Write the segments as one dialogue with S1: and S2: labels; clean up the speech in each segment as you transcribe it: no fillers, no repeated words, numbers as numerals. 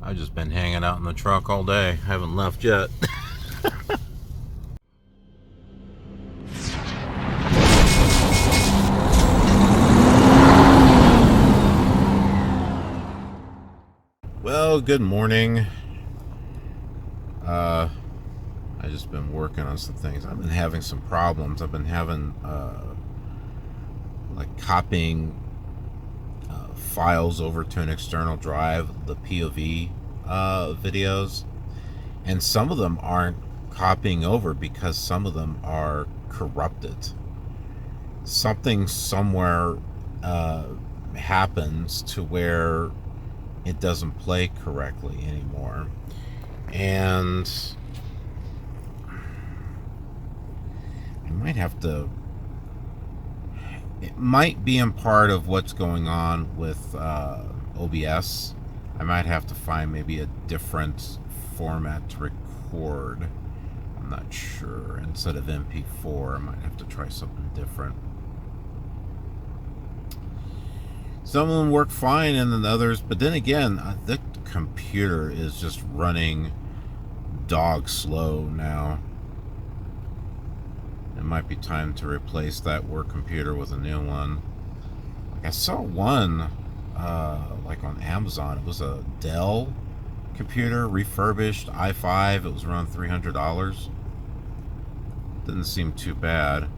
S1: I've just been hanging out in the truck all day. Haven't left yet. Well, good morning. I just been working on some things. I've been having some problems. I've been having like copying files over to an external drive, the POV videos, and some of them aren't copying over because some of them are corrupted. Something somewhere happens to where it doesn't play correctly anymore, and I might have to, it might be in part of what's going on with OBS. I might have to find maybe a different format to record. I'm not sure. Instead of MP4, I might have to try something different. Some of them work fine, and then others, but then again, the computer is just running dog slow now. It might be time to replace that work computer with a new one. Like I saw one, like on Amazon. It was a Dell computer, refurbished, i5. It was around $300. Didn't seem too bad.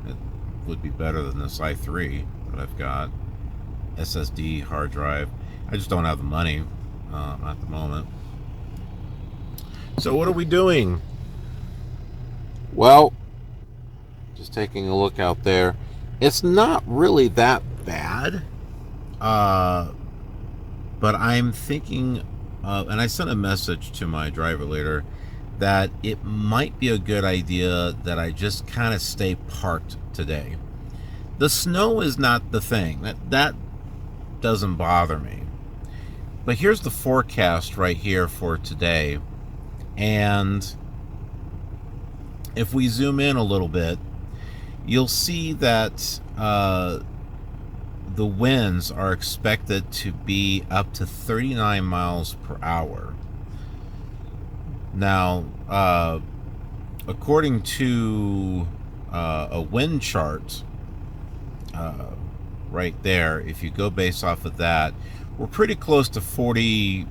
S1: It would be better than this i3 that I've got. SSD hard drive. I just don't have the money at the moment. So what are we doing? Well, just taking a look out there. It's not really that bad, but I'm thinking, and I sent a message to my driver leader that it might be a good idea that I just kind of stay parked today. The snow is not the thing. That doesn't bother me. But here's the forecast right here for today. And if we zoom in a little bit, you'll see that the winds are expected to be up to 39 miles per hour. Now, according to a wind chart, right there, if you go based off of that, we're pretty close to 40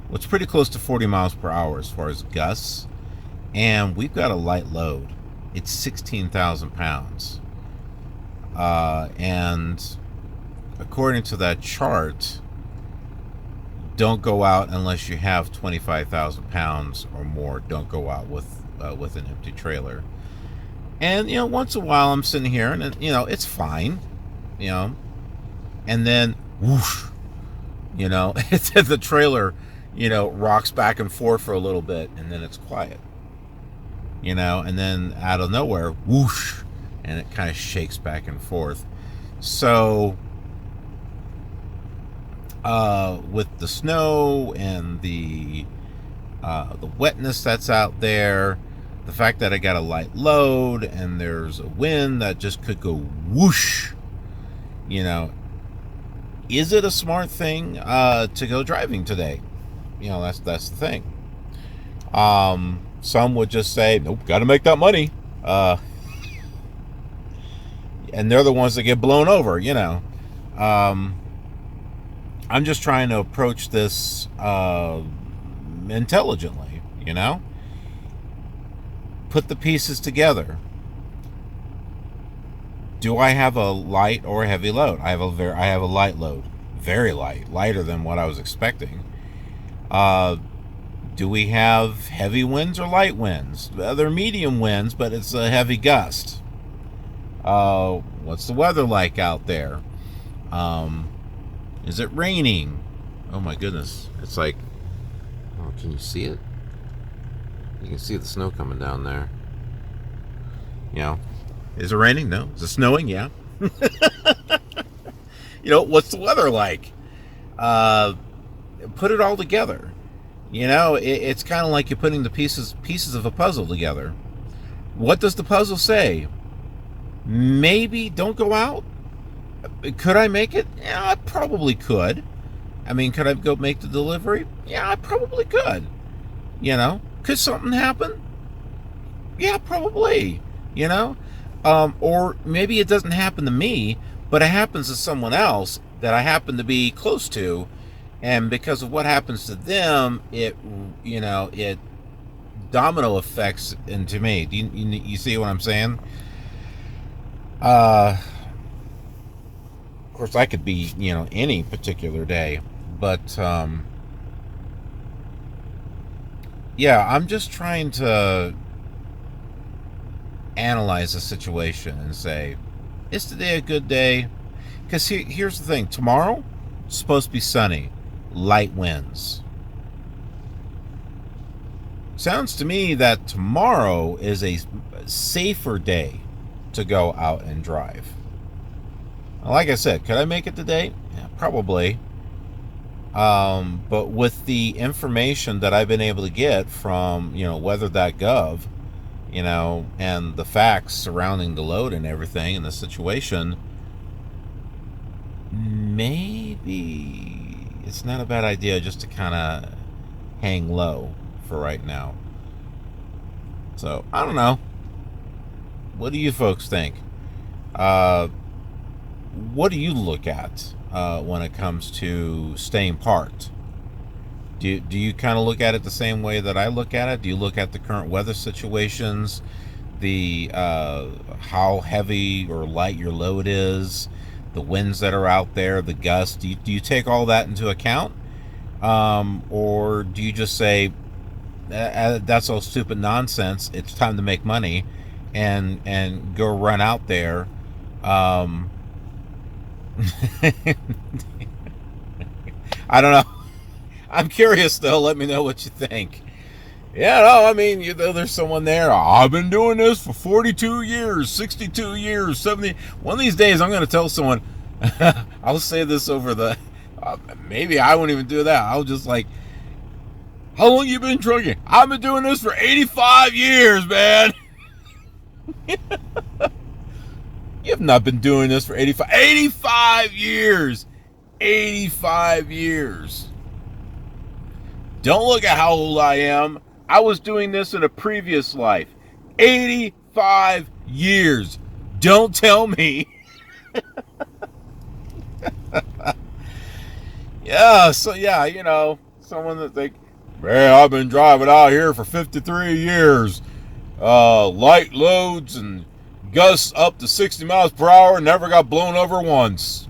S1: what's pretty close to 40 miles per hour as far as gusts, and we've got a light load. It's 16,000 pounds, and according to that chart, don't go out unless you have 25,000 pounds or more. Don't go out with an empty trailer. And you know, once in a while I'm sitting here and you know, it's fine, you know, and then whoosh, you know, the trailer, you know, rocks back and forth for a little bit, and then it's quiet, you know, and then out of nowhere, whoosh, and it kind of shakes back and forth. So with the snow and the wetness that's out there, the fact that I got a light load and there's a wind that just could go whoosh, you know, is it a smart thing to go driving today? You know, that's the thing. Some would just say, nope, got to make that money. And they're the ones that get blown over, you know. I'm just trying to approach this intelligently, you know. Put the pieces together. Do I have a light or a heavy load? I have a light load, very light, lighter than what I was expecting. Do we have heavy winds or light winds? They're medium winds, but it's a heavy gust. What's the weather like out there? Is it raining? Oh my goodness! It's like, oh, can you see it? You can see the snow coming down there. You know, is it raining? No. Is it snowing? Yeah. You know, what's the weather like? Put it all together. You know, it's kind of like you're putting the pieces of a puzzle together. What does the puzzle say? Maybe don't go out. Could I make it? Yeah, I probably could. I mean, could I go make the delivery? Yeah, I probably could. You know, could something happen? Yeah, probably. You know, or maybe it doesn't happen to me, but it happens to someone else that I happen to be close to, and because of what happens to them, it domino effects into me. Do you see what I'm saying? Of course, I could be any particular day, but yeah, I'm just trying to analyze the situation and say, is today a good day? Because here's the thing: tomorrow it's supposed to be sunny, light winds. Sounds to me that tomorrow is a safer day to go out and drive. Like I said, could I make it today? Yeah, probably. But with the information that I've been able to get from, weather.gov, and the facts surrounding the load and everything and the situation, maybe it's not a bad idea just to kind of hang low for right now. So, I don't know. What do you folks think? What do you look at when it comes to staying parked? Do you kind of look at it the same way that I look at it? Do you look at the current weather situations, the how heavy or light your load is, the winds that are out there, the gusts? Do you take all that into account? Or do you just say, that's all stupid nonsense, it's time to make money, and go run out there? I don't know. I'm curious, though. Let me know what you think. Yeah, no, I mean, there's someone there. I've been doing this for 42 years, 62 years, 70. One of these days, I'm going to tell someone, I'll say this over the, maybe I won't even do that. I'll just like, how long you been trucking? I've been doing this for 85 years, man. You have not been doing this for 85 years. 85 years. Don't look at how old I am. I was doing this in a previous life. 85 years. Don't tell me. Yeah, so yeah, someone that think, man, I've been driving out here for 53 years. Light loads and gusts up to 60 miles per hour, never got blown over once.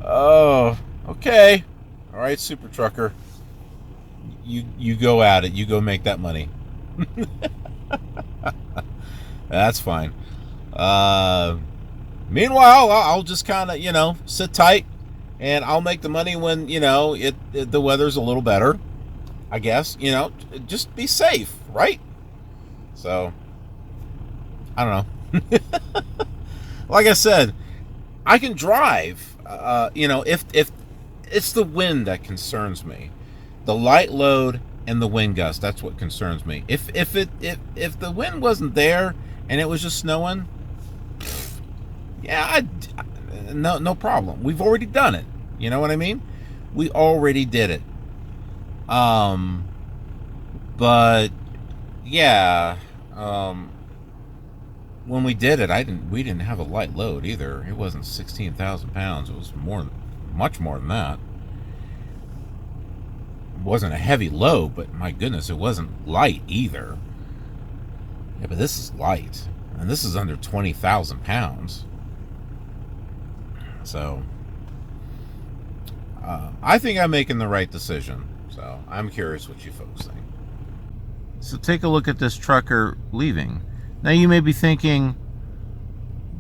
S1: Oh, okay. All right, super trucker. You go at it. You go make that money. That's fine. Meanwhile, I'll just kind of, sit tight, and I'll make the money when, the weather's a little better, I guess. Just be safe, right? So, I don't know. Like I said, I can drive. If it's the wind that concerns me, the light load and the wind gust, that's what concerns me. If the wind wasn't there and it was just snowing, yeah, no problem. We've already done it. You know what I mean? We already did it. But yeah, when we did it, we didn't have a light load either. It wasn't 16,000 pounds. It was much more than that. It wasn't a heavy load, but my goodness, it wasn't light either. Yeah, but this is light, and this is under 20,000 pounds. So, I think I'm making the right decision. So, I'm curious what you folks think. So, take a look at this trucker leaving. Now, you may be thinking,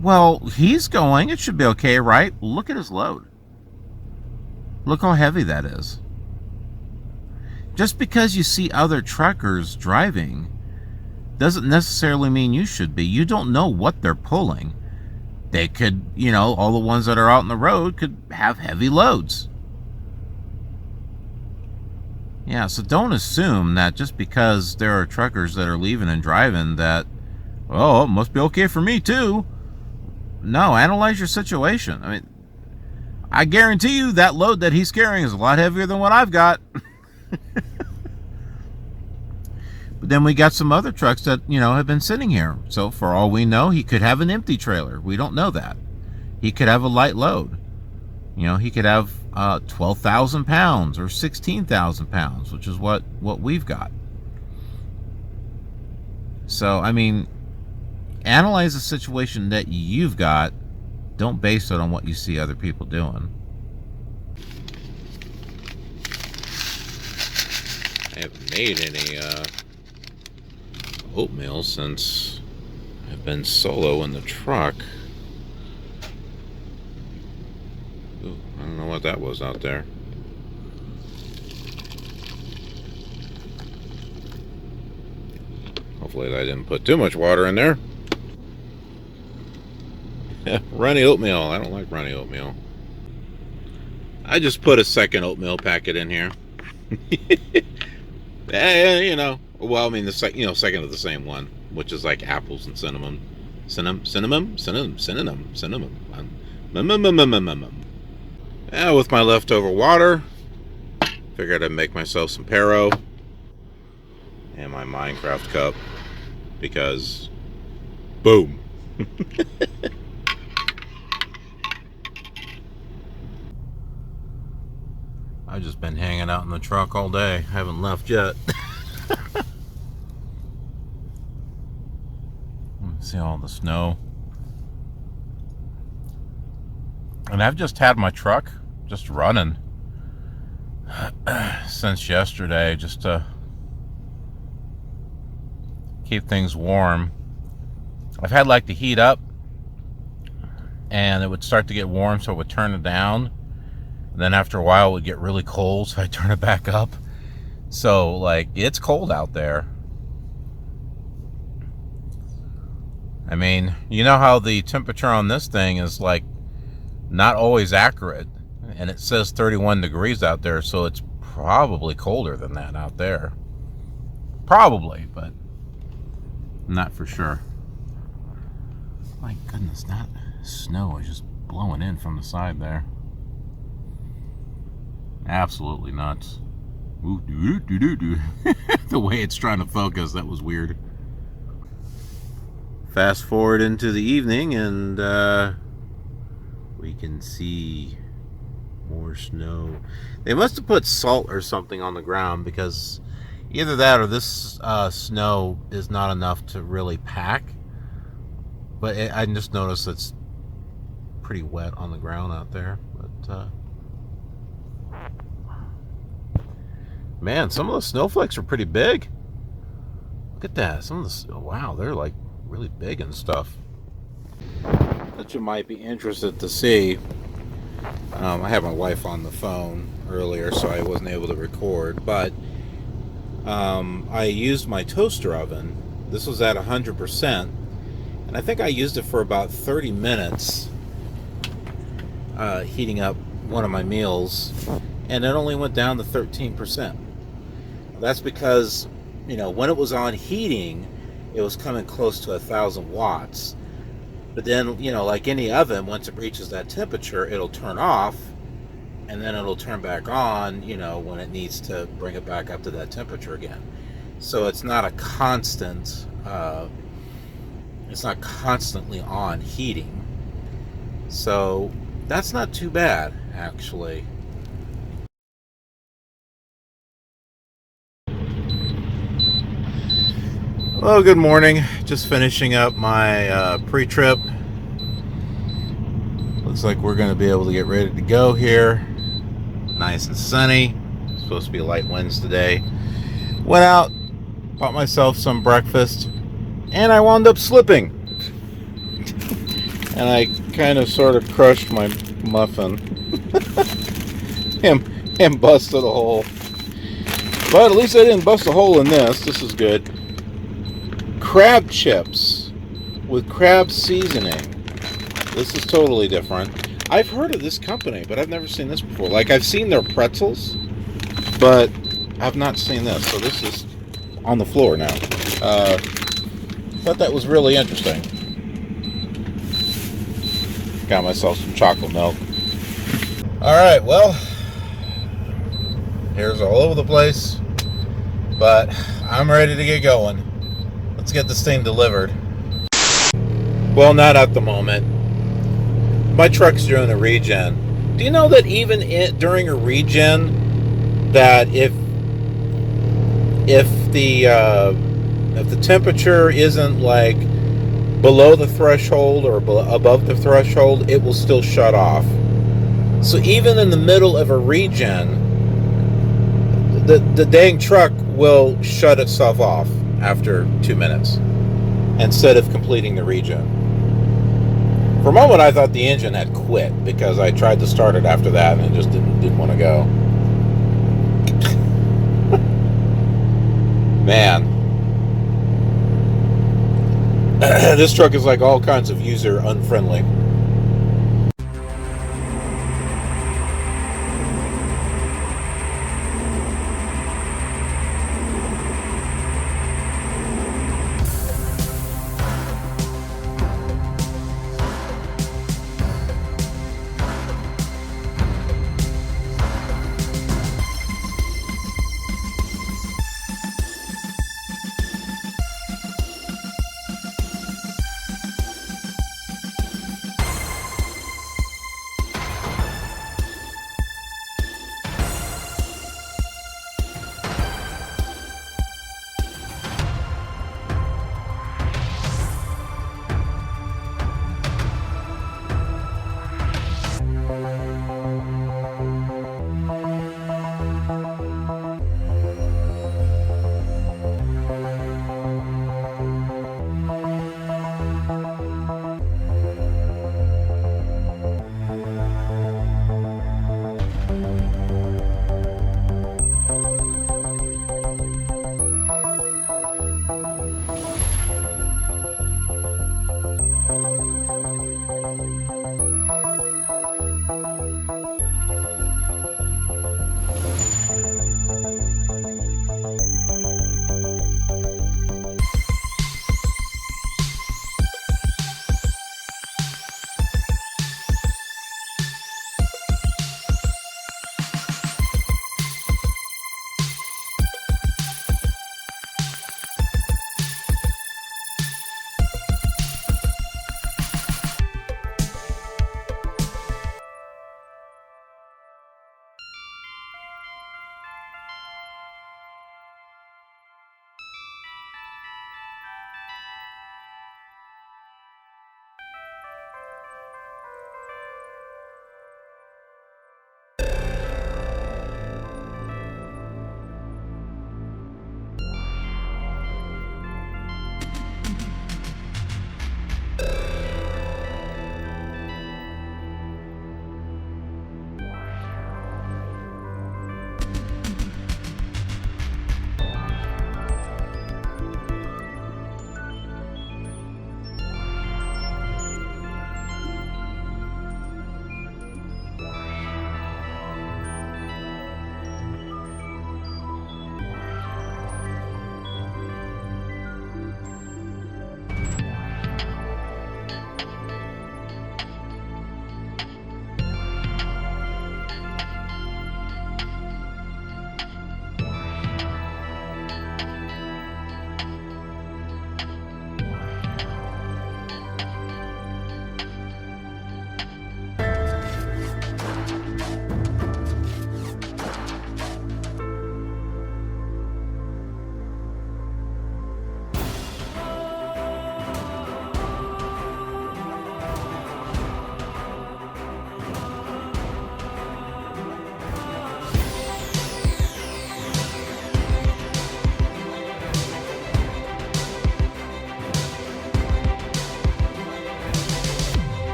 S1: well, he's going. It should be okay, right? Look at his load. Look how heavy that is. Just because you see other truckers driving doesn't necessarily mean you should be. You don't know what they're pulling. They could, all the ones that are out on the road could have heavy loads. Yeah, so don't assume that just because there are truckers that are leaving and driving that, oh, it must be okay for me too. no, analyze your situation. I mean, I guarantee you that load that he's carrying is a lot heavier than what I've got. But then we got some other trucks that, have been sitting here. So for all we know, he could have an empty trailer. We don't know that. He could have a light load. He could have 12,000 pounds or 16,000 pounds, which is what we've got. So, I mean, analyze the situation that you've got. Don't base it on what you see other people doing. I haven't made any oatmeal since I've been solo in the truck. Ooh, I don't know what that was out there. Hopefully I didn't put too much water in there. Runny oatmeal. I don't like runny oatmeal. I just put a second oatmeal packet in here. Well, I mean, second of the same one, which is like apples and cinnamon. Cinnamon. With my leftover water, figured I'd make myself some Pero and my Minecraft cup, because boom. I've just been hanging out in the truck all day. Haven't left yet. See all the snow. And I've just had my truck just running since yesterday, just to keep things warm. I've had like the heat up, and it would start to get warm, so I would turn it down. And then after a while it would get really cold, so I turn it back up. So like, it's cold out there. I mean, you know how the temperature on this thing is like not always accurate, and it says 31 degrees out there, so it's probably colder than that out there. Probably, but not for sure. My goodness, that snow is just blowing in from the side there. Absolutely nuts. Ooh, the way it's trying to focus, that was weird. Fast forward into the evening, and we can see more snow. They must have put salt or something on the ground, because either that or this snow is not enough to really pack. But I just noticed it's pretty wet on the ground out there. But man, some of the snowflakes are pretty big. Look at that. Some of the, wow, they're like really big and stuff. That you might be interested to see. I had my wife on the phone earlier, so I wasn't able to record, but I used my toaster oven. This was at 100%, and I think I used it for about 30 minutes heating up one of my meals, and it only went down to 13%. That's because, when it was on heating, it was coming close to 1,000 watts. But then, like any oven, once it reaches that temperature, it'll turn off, and then it'll turn back on, when it needs to bring it back up to that temperature again. So it's not a constant, it's not constantly on heating. So that's not too bad, actually. Well, good morning. Just finishing up my pre-trip. Looks like we're going to be able to get ready to go here. Nice and sunny. It's supposed to be a light winds today. Went out, bought myself some breakfast, and I wound up slipping. And I kind of sort of crushed my muffin and busted a hole. But at least I didn't bust a hole in this. This is good. Crab chips with crab seasoning. This is totally different. I've heard of this company, but I've never seen this before. Like, I've seen their pretzels, but I've not seen this. So this is on the floor now. Thought that was really interesting. Got myself some chocolate milk. Alright, well, hair's all over the place, but I'm ready to get going. Let's get this thing delivered. Well, not at the moment. My truck's doing a regen. Do you know that even during a regen, that if the temperature isn't like below the threshold or above the threshold, it will still shut off. So even in the middle of a regen, the dang truck will shut itself off after 2 minutes instead of completing the regen. For a moment, I thought the engine had quit because I tried to start it after that and it just didn't want to go. Man, this truck is like all kinds of user unfriendly.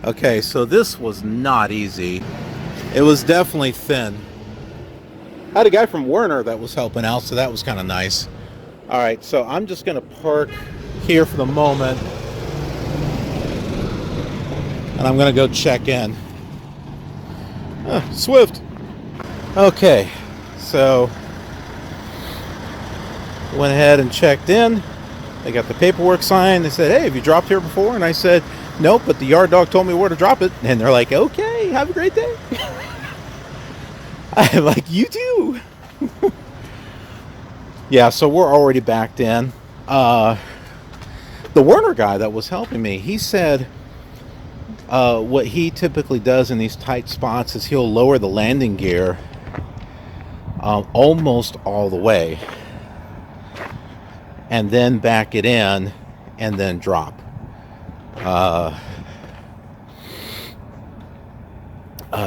S1: Okay, so this was not easy. It was definitely thin. I had a guy from Werner that was helping out, so that was kind of nice. All right, so I'm just going to park here for the moment, and I'm going to go check in. Swift. Okay, so went ahead and checked in. They got the paperwork signed. They said, hey, have you dropped here before? And I said, nope, but the yard dog told me where to drop it. And they're like, okay, have a great day. I'm like, you too. Yeah, so we're already backed in. The Werner guy that was helping me, he said what he typically does in these tight spots is he'll lower the landing gear almost all the way, and then back it in, and then drop.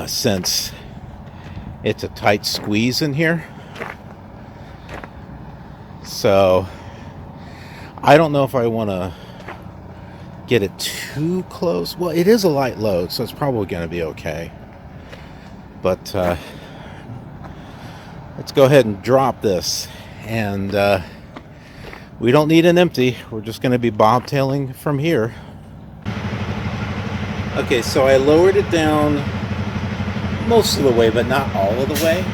S1: Since it's a tight squeeze in here. So I don't know if I want to get it too close. Well, it is a light load, so it's probably going to be okay. But let's go ahead and drop this. And we don't need an empty. We're just going to be bobtailing from here. Okay, so I lowered it down most of the way, but not all of the way.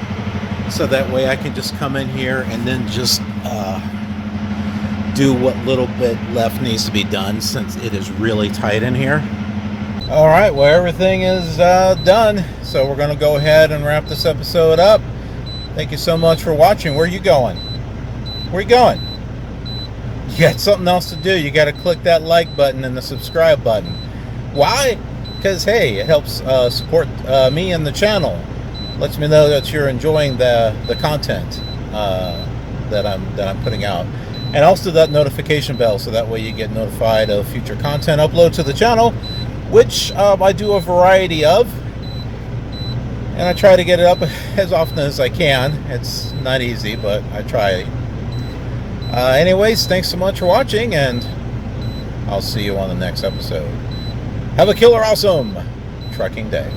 S1: So that way I can just come in here and then just do what little bit left needs to be done, since it is really tight in here. All right, well, everything is done. So we're going to go ahead and wrap this episode up. Thank you so much for watching. Where are you going? Where are you going? You got something else to do. You got to click that like button and the subscribe button. Why? Because, hey, it helps support me and the channel. Lets me know that you're enjoying the content that I'm putting out. And also that notification bell, so that way you get notified of future content upload to the channel, which I do a variety of. And I try to get it up as often as I can. It's not easy, but I try. Anyways, thanks so much for watching, and I'll see you on the next episode. Have a killer awesome trucking day.